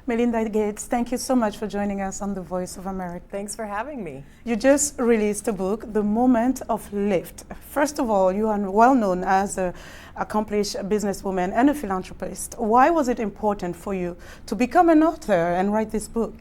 Melinda Gates, thank you so much for joining us on The Voice of America. Thanks for having me. You just released a book, The Moment of Lift. First of all, you are well known as an accomplished businesswoman and a philanthropist. Why was it important for you to become an author and write this book?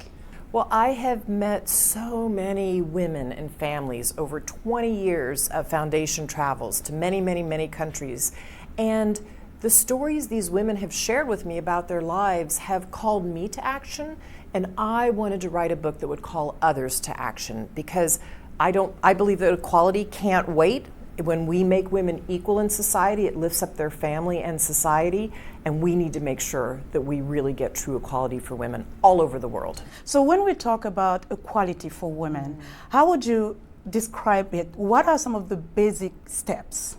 Well, I have met so many women and families over 20 years of foundation travels to many, many, many countries. And the stories these women have shared with me about their lives have called me to action, and I wanted to write a book that would call others to action because I believe that equality can't wait. When we make women equal in society, it lifts up their family and society, and we need to make sure that we really get true equality for women all over the world. So when we talk about equality for women, how would you describe it? What are some of the basic steps?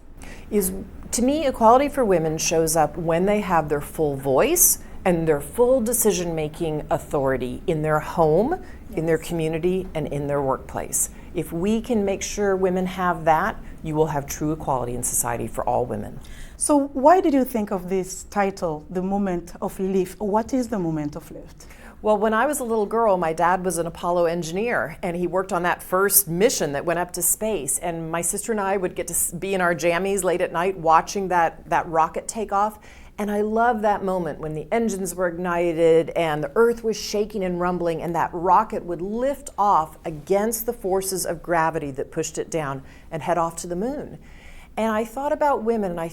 To me, equality for women shows up when they have their full voice and their full decision-making authority in their home, in their community, and in their workplace. If we can make sure women have that, you will have true equality in society for all women. So why did you think of this title, The Moment of Lift? What is the moment of lift? Well, when I was a little girl, my dad was an Apollo engineer, and he worked on that first mission that went up to space. And my sister and I would get to be in our jammies late at night watching that rocket take off. And I love that moment when the engines were ignited and the earth was shaking and rumbling, and that rocket would lift off against the forces of gravity that pushed it down and head off to the moon. And I thought about women, and I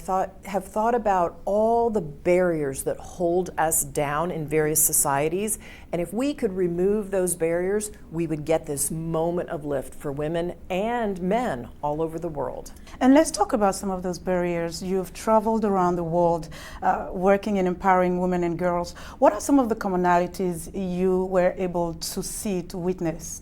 have thought about all the barriers that hold us down in various societies. And if we could remove those barriers, we would get this moment of lift for women and men all over the world. And let's talk about some of those barriers. You've traveled around the world working in empowering women and girls. What are some of the commonalities you were able to see, to witness?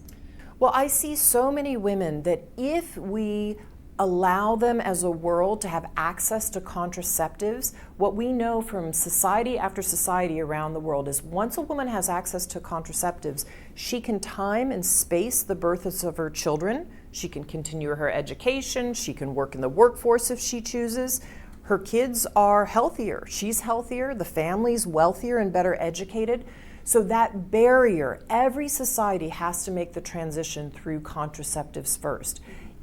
Well, I see so many women that if we allow them as a world to have access to contraceptives, what we know from society after society around the world is once a woman has access to contraceptives, she can time and space the births of her children, she can continue her education, she can work in the workforce if she chooses. Her kids are healthier, she's healthier, the family's wealthier and better educated. So that barrier, every society has to make the transition through contraceptives first.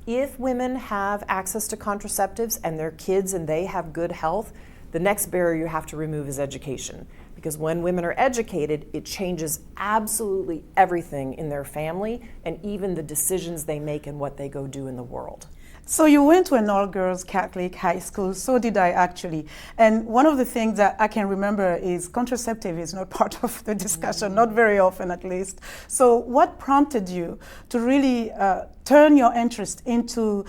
If women have access to contraceptives and their kids and they have good health, the next barrier you have to remove is education. Because when women are educated, it changes absolutely everything in their family and even the decisions they make and what they go do in the world. So you went to an all-girls Catholic high school, so did I actually. And one of the things that I can remember is contraceptive is not part of the discussion, not very often at least. So what prompted you to really turn your interest into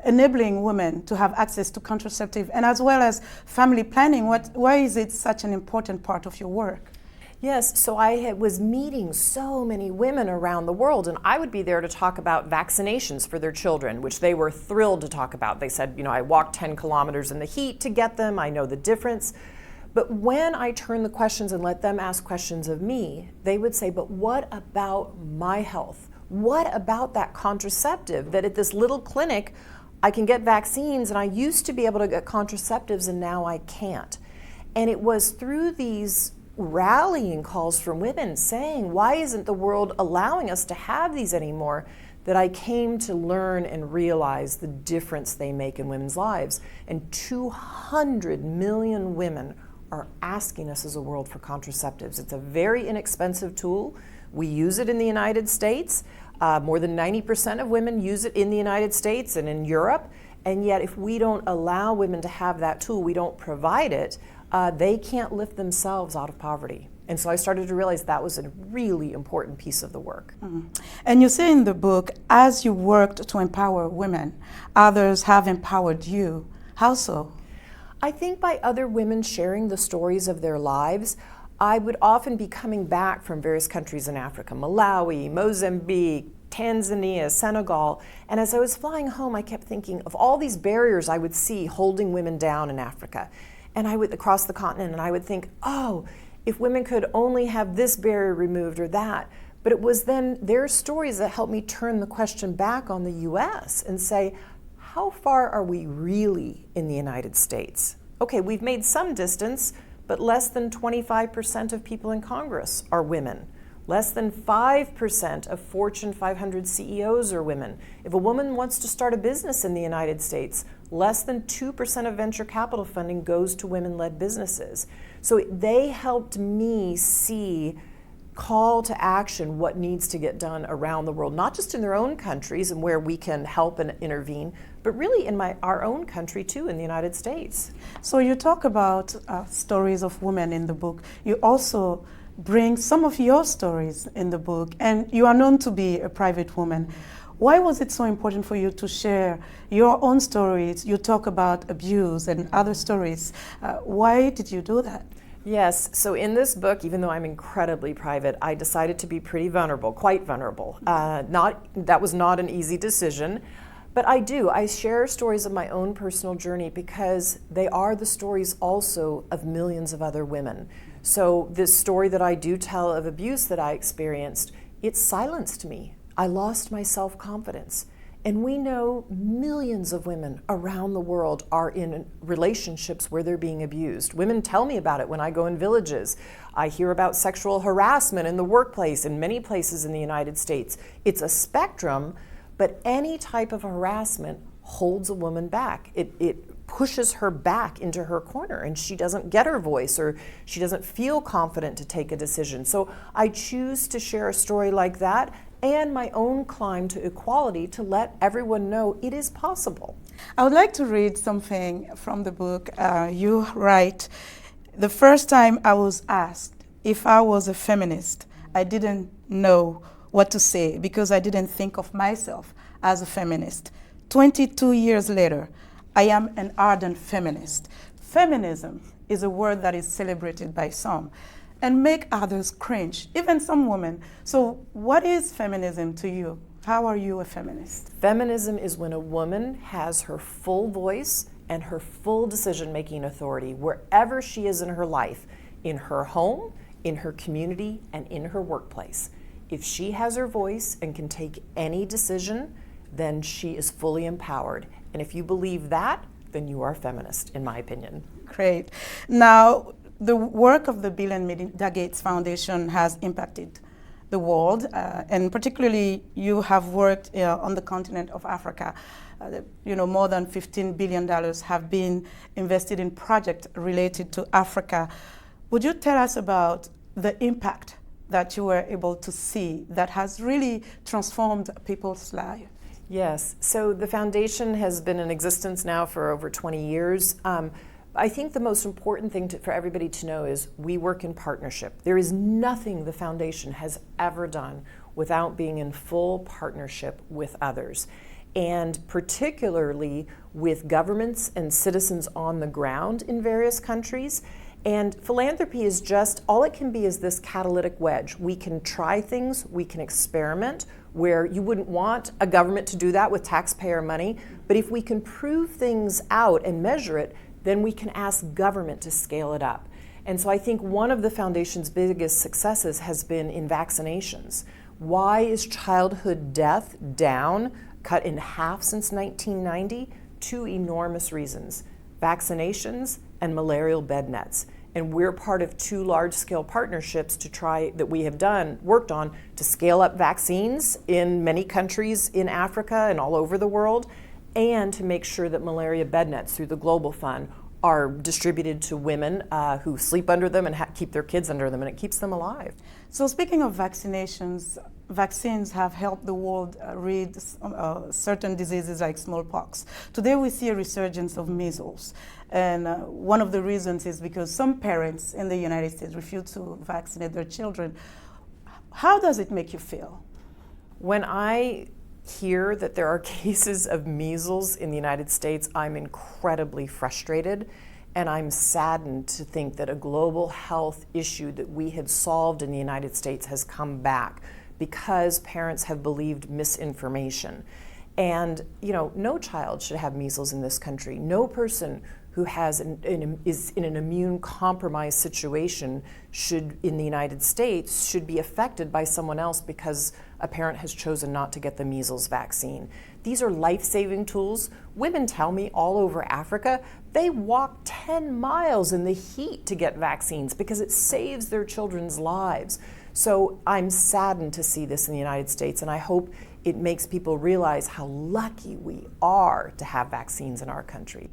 enabling women to have access to contraceptive and as well as family planning? Why is it such an important part of your work? Yes, so I was meeting so many women around the world, and I would be there to talk about vaccinations for their children, which they were thrilled to talk about. They said, I walked 10 kilometers in the heat to get them, I know the difference. But when I turned the questions and let them ask questions of me, they would say, but what about my health? What about that contraceptive that at this little clinic I can get vaccines, and I used to be able to get contraceptives and now I can't? And it was through these rallying calls from women saying, why isn't the world allowing us to have these anymore, that I came to learn and realize the difference they make in women's lives. And 200 million women are asking us as a world for contraceptives. It's a very inexpensive tool. We use it in the United States. More than 90% of women use it in the United States and in Europe. And yet if we don't allow women to have that tool, we don't provide it, they can't lift themselves out of poverty. And so I started to realize that was a really important piece of the work. Mm-hmm. And you say in the book, as you worked to empower women, others have empowered you. How so? I think by other women sharing the stories of their lives, I would often be coming back from various countries in Africa, Malawi, Mozambique, Tanzania, Senegal, and as I was flying home, I kept thinking of all these barriers I would see holding women down in Africa. And I would, across the continent, and I would think, oh, if women could only have this barrier removed or that. But it was then their stories that helped me turn the question back on the US and say, how far are we really in the United States? Okay, we've made some distance, but less than 25% of people in Congress are women. Less than 5% of Fortune 500 CEOs are women. If a woman wants to start a business in the United States, less than 2% of venture capital funding goes to women-led businesses. So they helped me see, call to action, what needs to get done around the world, not just in their own countries and where we can help and intervene, but really in our own country too, in the United States. So you talk about stories of women in the book. You also bring some of your stories in the book, and you are known to be a private woman. Why was it so important for you to share your own stories? You talk about abuse and other stories. Why did you do that? Yes, so in this book, even though I'm incredibly private, I decided to be pretty vulnerable, quite vulnerable. That was not an easy decision, but I share stories of my own personal journey because they are the stories also of millions of other women. So this story that I do tell of abuse that I experienced, it silenced me. I lost my self-confidence. And we know millions of women around the world are in relationships where they're being abused. Women tell me about it when I go in villages. I hear about sexual harassment in the workplace in many places in the United States. It's a spectrum, but any type of harassment holds a woman back. It pushes her back into her corner, and she doesn't get her voice, or she doesn't feel confident to take a decision. So I choose to share a story like that and my own climb to equality to let everyone know it is possible. I would like to read something from the book. You write, "The first time I was asked if I was a feminist, I didn't know what to say because I didn't think of myself as a feminist. 22 years later, I am an ardent feminist." Feminism is a word that is celebrated by some and make others cringe, even some women. So what is feminism to you? How are you a feminist? Feminism is when a woman has her full voice and her full decision-making authority wherever she is in her life, in her home, in her community, and in her workplace. If she has her voice and can take any decision, then she is fully empowered. And if you believe that, then you are a feminist, in my opinion. Great. Now, the work of the Bill and Melinda Gates Foundation has impacted the world, and particularly you have worked on the continent of Africa. More than $15 billion have been invested in projects related to Africa. Would you tell us about the impact that you were able to see that has really transformed people's lives? Yes, so the foundation has been in existence now for over 20 years. I think the most important thing for everybody to know is we work in partnership. There is nothing the foundation has ever done without being in full partnership with others, and particularly with governments and citizens on the ground in various countries. And philanthropy is just, all it can be is this catalytic wedge. We can try things, we can experiment, where you wouldn't want a government to do that with taxpayer money, but if we can prove things out and measure it, then we can ask government to scale it up. And so I think one of the foundation's biggest successes has been in vaccinations. Why is childhood death down, cut in half since 1990? Two enormous reasons: vaccinations and malarial bed nets. And we're part of two large-scale partnerships that we have worked on to scale up vaccines in many countries in Africa and all over the world, and to make sure that malaria bed nets through the Global Fund are distributed to women who sleep under them and keep their kids under them, and it keeps them alive. So speaking of vaccinations, vaccines have helped the world rid certain diseases like smallpox. Today we see a resurgence of measles. And one of the reasons is because some parents in the United States refuse to vaccinate their children. How does it make you feel? When I hear that there are cases of measles in the United States, I'm incredibly frustrated, and I'm saddened to think that a global health issue that we had solved in the United States has come back because parents have believed misinformation. And no child should have measles in this country. No person who is in an immune compromised situation in the United States should be affected by someone else because a parent has chosen not to get the measles vaccine. These are life-saving tools. Women tell me all over Africa, they walk 10 miles in the heat to get vaccines because it saves their children's lives. So I'm saddened to see this in the United States, and I hope it makes people realize how lucky we are to have vaccines in our country.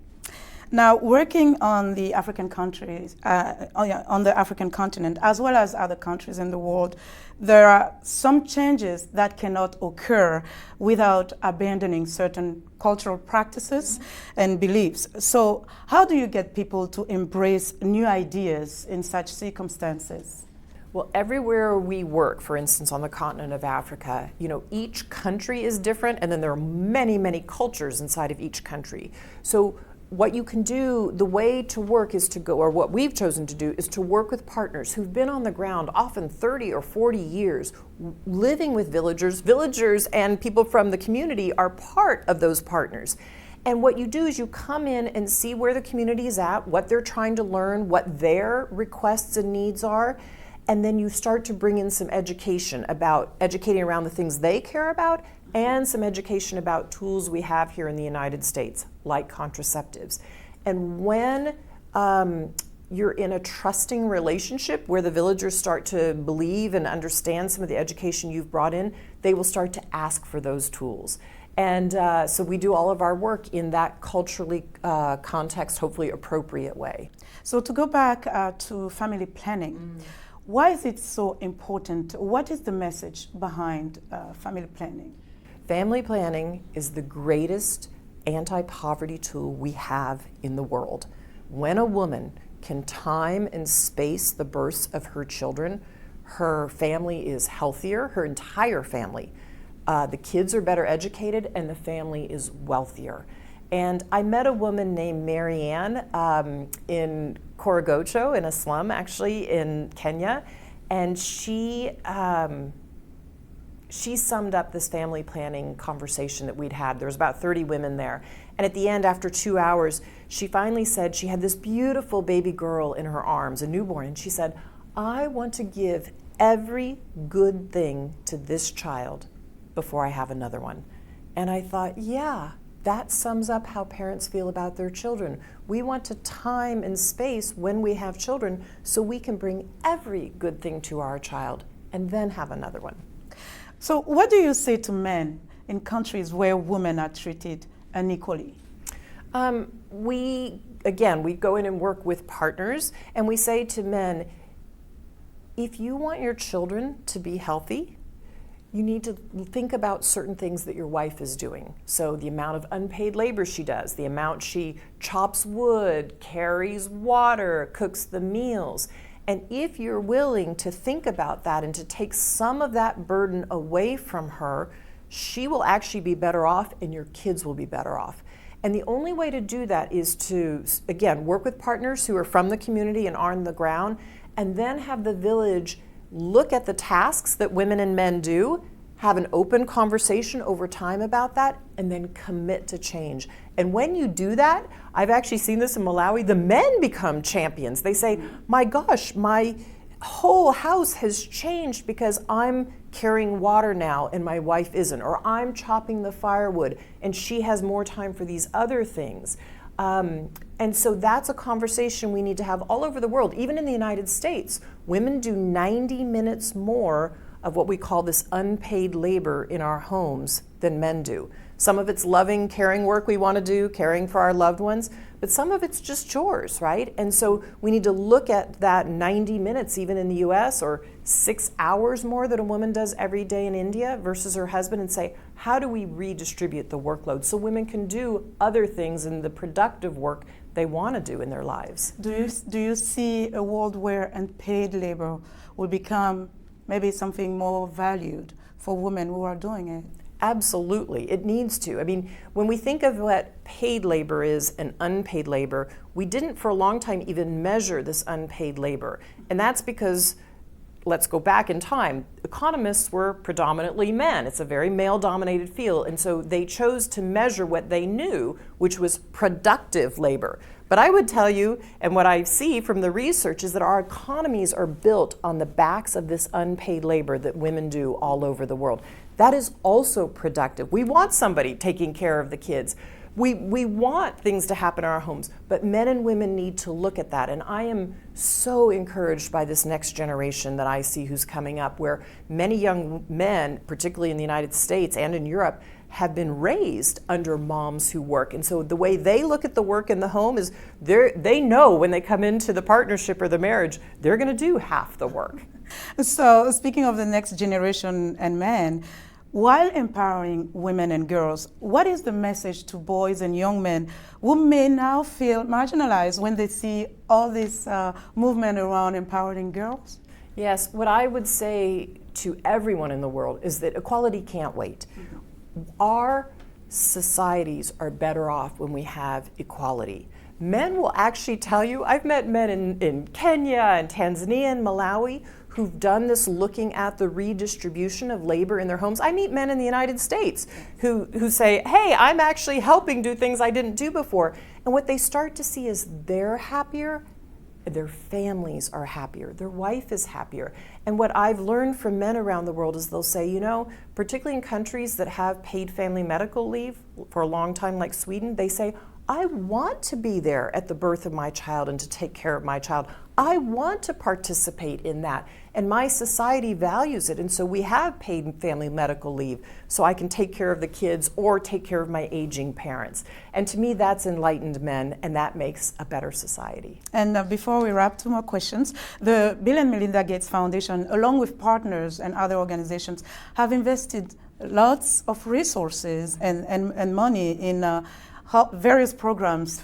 Now, working on the African countries, on the African continent, as well as other countries in the world, there are some changes that cannot occur without abandoning certain cultural practices and beliefs. So, how do you get people to embrace new ideas in such circumstances? Well, everywhere we work, for instance, on the continent of Africa, each country is different, and then there are many, many cultures inside of each country. So what you can do, the way to work is to go, or what we've chosen to do, is to work with partners who've been on the ground often 30 or 40 years, living with villagers. Villagers and people from the community are part of those partners. And what you do is you come in and see where the community is at, what they're trying to learn, what their requests and needs are, and then you start to bring in some education about educating around the things they care about, and some education about tools we have here in the United States, like contraceptives. And when you're in a trusting relationship where the villagers start to believe and understand some of the education you've brought in, they will start to ask for those tools. And so we do all of our work in that culturally context, hopefully appropriate way. So to go back to family planning, why is it so important? What is the message behind family planning? Family planning is the greatest anti-poverty tool we have in the world. When a woman can time and space the births of her children, her family is healthier, her entire family. The kids are better educated, and the family is wealthier. And I met a woman named Marianne in Korogocho, in a slum actually in Kenya, and she summed up this family planning conversation that we'd had. There was about 30 women there. And at the end, after 2 hours, she finally said she had this beautiful baby girl in her arms, a newborn, and she said, I want to give every good thing to this child before I have another one. And I thought, yeah, that sums up how parents feel about their children. We want to time and space when we have children so we can bring every good thing to our child and then have another one. So what do you say to men in countries where women are treated unequally? We go in and work with partners, and we say to men, if you want your children to be healthy, you need to think about certain things that your wife is doing. So the amount of unpaid labor she does, the amount she chops wood, carries water, cooks the meals. And if you're willing to think about that and to take some of that burden away from her, she will actually be better off and your kids will be better off. And the only way to do that is to, again, work with partners who are from the community and are on the ground, and then have the village look at the tasks that women and men do, have an open conversation over time about that, and then commit to change. And when you do that, I've actually seen this in Malawi, the men become champions. They say, my gosh, my whole house has changed because I'm carrying water now and my wife isn't, or I'm chopping the firewood and she has more time for these other things. And so that's a conversation we need to have all over the world. Even in the United States, women do 90 minutes more of what we call this unpaid labor in our homes than men do. Some of it's loving, caring work we want to do, caring for our loved ones, but some of it's just chores, right? And so we need to look at that 90 minutes, even in the US, or 6 hours more that a woman does every day in India versus her husband, and say, how do we redistribute the workload so women can do other things in the productive work they want to do in their lives? Do you see a world where unpaid labor will become maybe something more valued for women who are doing it? Absolutely, it needs to. I mean, when we think of what paid labor is and unpaid labor, we didn't for a long time even measure this unpaid labor. And that's because, let's go back in time, economists were predominantly men. It's a very male-dominated field, and so they chose to measure what they knew, which was productive labor. But I would tell you, and what I see from the research, is that our economies are built on the backs of this unpaid labor that women do all over the world. That is also productive. We want somebody taking care of the kids. We want things to happen in our homes, but men and women need to look at that. And I am so encouraged by this next generation that I see who's coming up, where many young men, particularly in the United States and in Europe, have been raised under moms who work. And so the way they look at the work in the home is they know when they come into the partnership or the marriage, they're going to do half the work. So speaking of the next generation and men, while empowering women and girls, what is the message to boys and young men who may now feel marginalized when they see all this movement around empowering girls? Yes, what I would say to everyone in the world is that equality can't wait. Our societies are better off when we have equality. Men will actually tell you, I've met men in Kenya and Tanzania and Malawi who've done this looking at the redistribution of labor in their homes. I meet men in the United States who say, hey, I'm actually helping do things I didn't do before. And what they start to see is they're happier, their families are happier, their wife is happier. And what I've learned from men around the world is they'll say, you know, particularly in countries that have paid family medical leave for a long time like Sweden, they say, I want to be there at the birth of my child and to take care of my child. I want to participate in that. And my society values it. And so we have paid family medical leave so I can take care of the kids or take care of my aging parents. And to me, that's enlightened men, and that makes a better society. And before we wrap, 2 more questions. The Bill and Melinda Gates Foundation, along with partners and other organizations, have invested lots of resources and money in various programs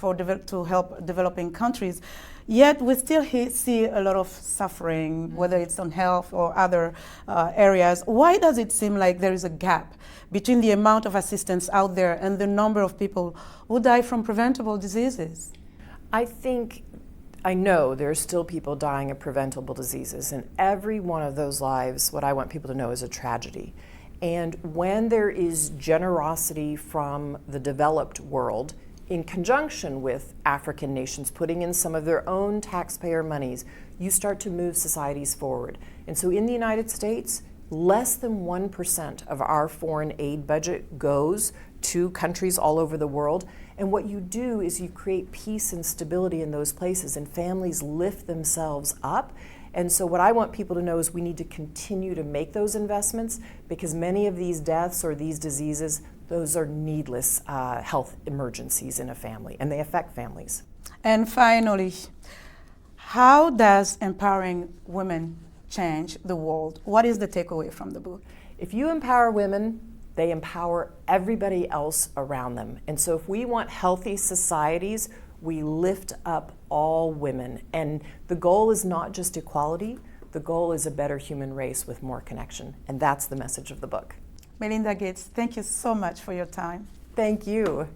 to help developing countries. Yet we still see a lot of suffering, whether it's on health or other areas. Why does it seem like there is a gap between the amount of assistance out there and the number of people who die from preventable diseases? I know there's still people dying of preventable diseases, and every one of those lives, what I want people to know, is a tragedy. And when there is generosity from the developed world, in conjunction with African nations putting in some of their own taxpayer monies, you start to move societies forward. And so in the United States, less than 1% of our foreign aid budget goes to countries all over the world. And what you do is you create peace and stability in those places, and families lift themselves up. And so what I want people to know is we need to continue to make those investments, because many of these deaths or these diseases, those are needless health emergencies in a family, and they affect families. And finally, how does empowering women change the world? What is the takeaway from the book? If you empower women, they empower everybody else around them. And so if we want healthy societies, we lift up all women. And the goal is not just equality, the goal is a better human race with more connection. And that's the message of the book. Melinda Gates, thank you so much for your time. Thank you.